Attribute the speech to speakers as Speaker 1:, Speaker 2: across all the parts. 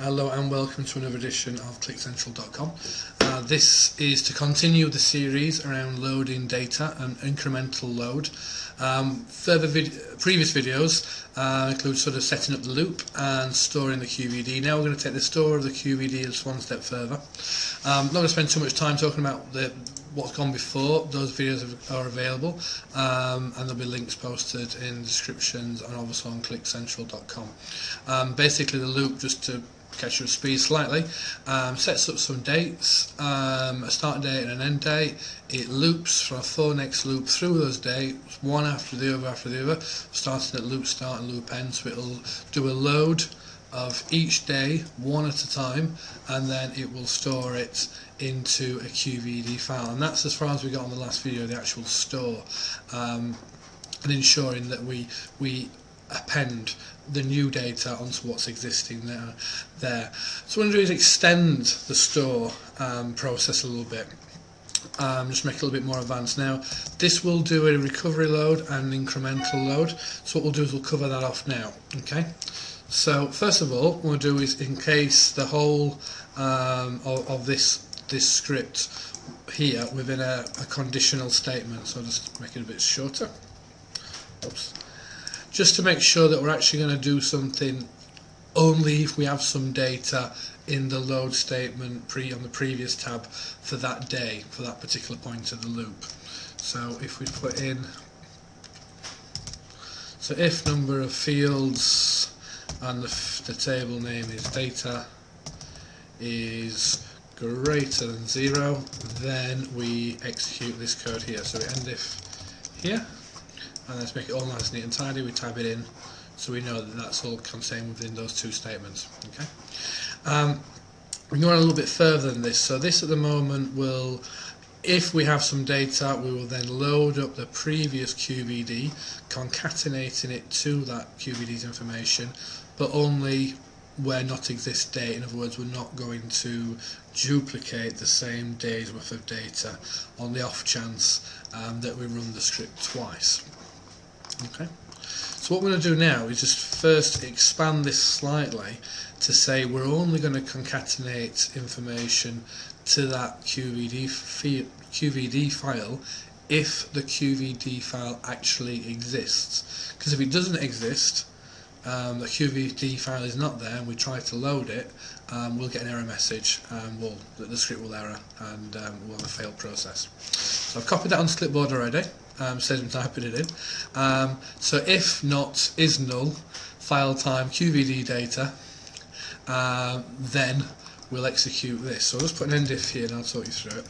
Speaker 1: Hello and welcome to another edition of QlikCentral.com. This is to continue the series around loading data and incremental load. Previous videos include sort of setting up the loop and storing the QVD. Now we're going to take the store of the QVD just one step further. I'm not going to spend too much time talking about what's gone before. Those videos are available and there'll be links posted in the descriptions and obviously on QlikCentral.com. Basically the loop, just to catch your speed slightly, sets up some dates, a start date and an end date. It loops for a 4 next loop through those dates, one after the other, starting at loop start and loop end. So it'll do a load of each day one at a time, and then it will store it into a QVD file. And that's as far as we got on the last video, the actual store, and ensuring that we append the new data onto what's existing there. So what I'm going to do is extend the store process a little bit, just make it a little bit more advanced. Now this will do a recovery load and an incremental load, so what we'll do is we'll cover that off now. Okay, so first of all what we'll do is encase the whole of this script here within a conditional statement. So I'll just make it a bit shorter. Oops. Just to make sure that we're actually going to do something only if we have some data in the load statement on the previous tab for that day, for that particular point of the loop. So if we put in, so if number of fields and the table name is data is greater than 0, then we execute this code here. So we end if here. And let's make it all nice, neat and tidy. We type it in so we know that that's all contained within those two statements. Okay. We can go on a little bit further than this. So this at the moment will, if we have some data, we will then load up the previous QVD, concatenating it to that QVD's information, but only where not exist date. In other words, we're not going to duplicate the same day's worth of data on the off chance that we run the script twice. Okay, so what we're going to do now is just first expand this slightly to say we're only going to concatenate information to that QVD file if the QVD file actually exists. Because if it doesn't exist, the QVD file is not there, and we try to load it, we'll get an error message, and the script will error, and we'll have a failed process. So I've copied that onto the clipboard already. Saves me typing it in. So if not is null, file time QVD data, then we'll execute this. So I'll just put an end if here and I'll talk you through it.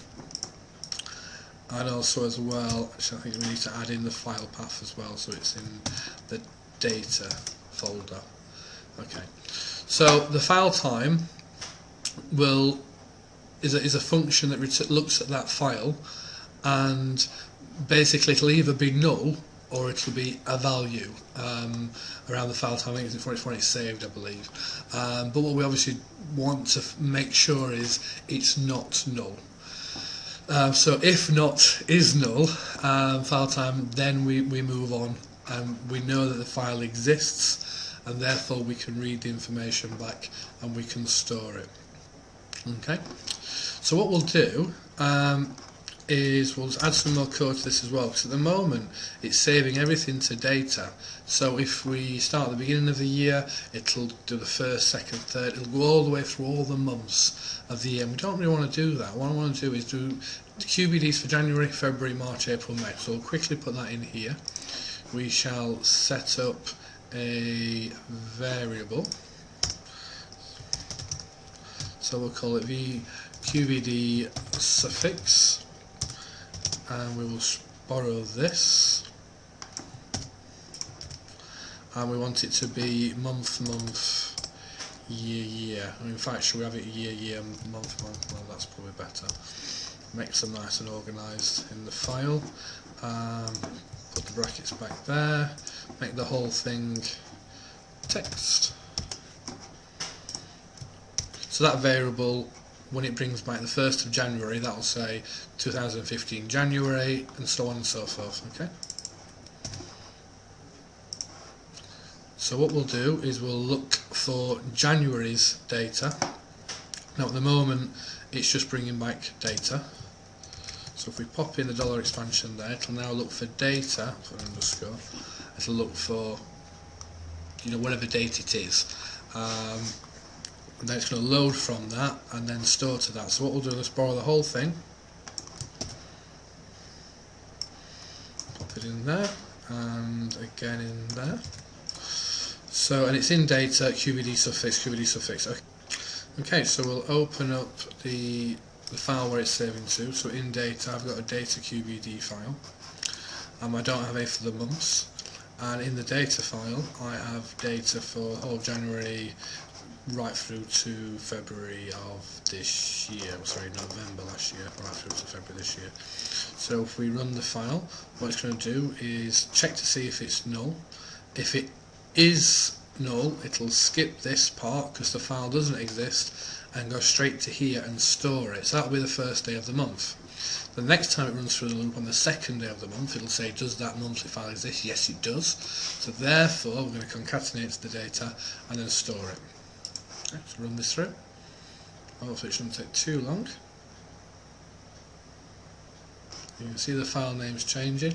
Speaker 1: And also as well, actually I think we need to add in the file path as well, so it's in the data folder. Okay. So the file time is a function that looks at that file, and basically it'll either be null or it'll be a value around the file time. I think it's when it's saved, I believe. But what we obviously want to make sure is it's not null. So if not is null, file time, then we move on, and we know that the file exists, and therefore we can read the information back and we can store it. Okay. So what we'll do is we'll add some more code to this as well, because at the moment it's saving everything to data. So if we start at the beginning of the year, it'll do the first, second, third, it'll go all the way through all the months of the year. And we don't really want to do that. What I want to do is do the QVDs for January, February, March, April, May. So we'll quickly put that in here. We shall set up a variable. So we'll call it the QVD suffix, and we will borrow this, and we want it to be month, year. In fact, should we have it year, month? Well, that's probably better. Makes them nice and organised in the file. Put the brackets back there. Make the whole thing text. So that variable, when it brings back the 1st of January, that will say 2015 January, and so on and so forth. Okay. So what we'll do is we'll look for January's data. Now at the moment it's just bringing back data. So if we pop in the dollar expansion there, it'll now look for data, put an underscore, it'll look for, you know, whatever date it is. And then it's going to load from that and then store to that. So what we'll do is borrow the whole thing, pop it in there, and again in there. So, and it's in data, QVD suffix. Okay, so we'll open up the file where it's saving to. So in data, I've got a data QVD file. I don't have a for the months. And in the data file, I have data for whole of January right through to February of this year. Sorry, November last year, right through to February this year. So if we run the file, what it's going to do is check to see if it's null. If it is null, it'll skip this part because the file doesn't exist and go straight to here and store it. So that'll be the first day of the month. The next time it runs through the loop on the second day of the month, it'll say, does that monthly file exist? Yes, it does. So therefore, we're going to concatenate the data and then store it. Okay, so run this through. Hopefully it shouldn't take too long. You can see the file name's changing.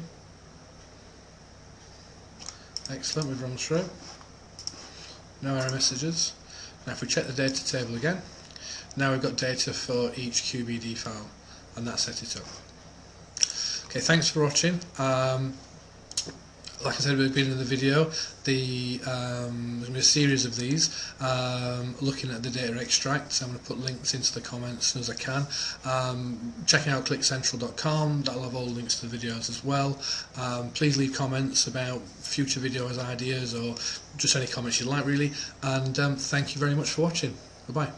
Speaker 1: Excellent, we've run through. No error messages. Now if we check the data table again, now we've got data for each QBD file, and that set it up. Okay, thanks for watching. Like I said at the beginning of the video, there's going to be a series of these looking at the data extracts. I'm going to put links into the comments as soon as I can. Check out QlikCentral.com, that'll have all the links to the videos as well. Please leave comments about future videos, ideas, or just any comments you'd like really. And thank you very much for watching. Goodbye.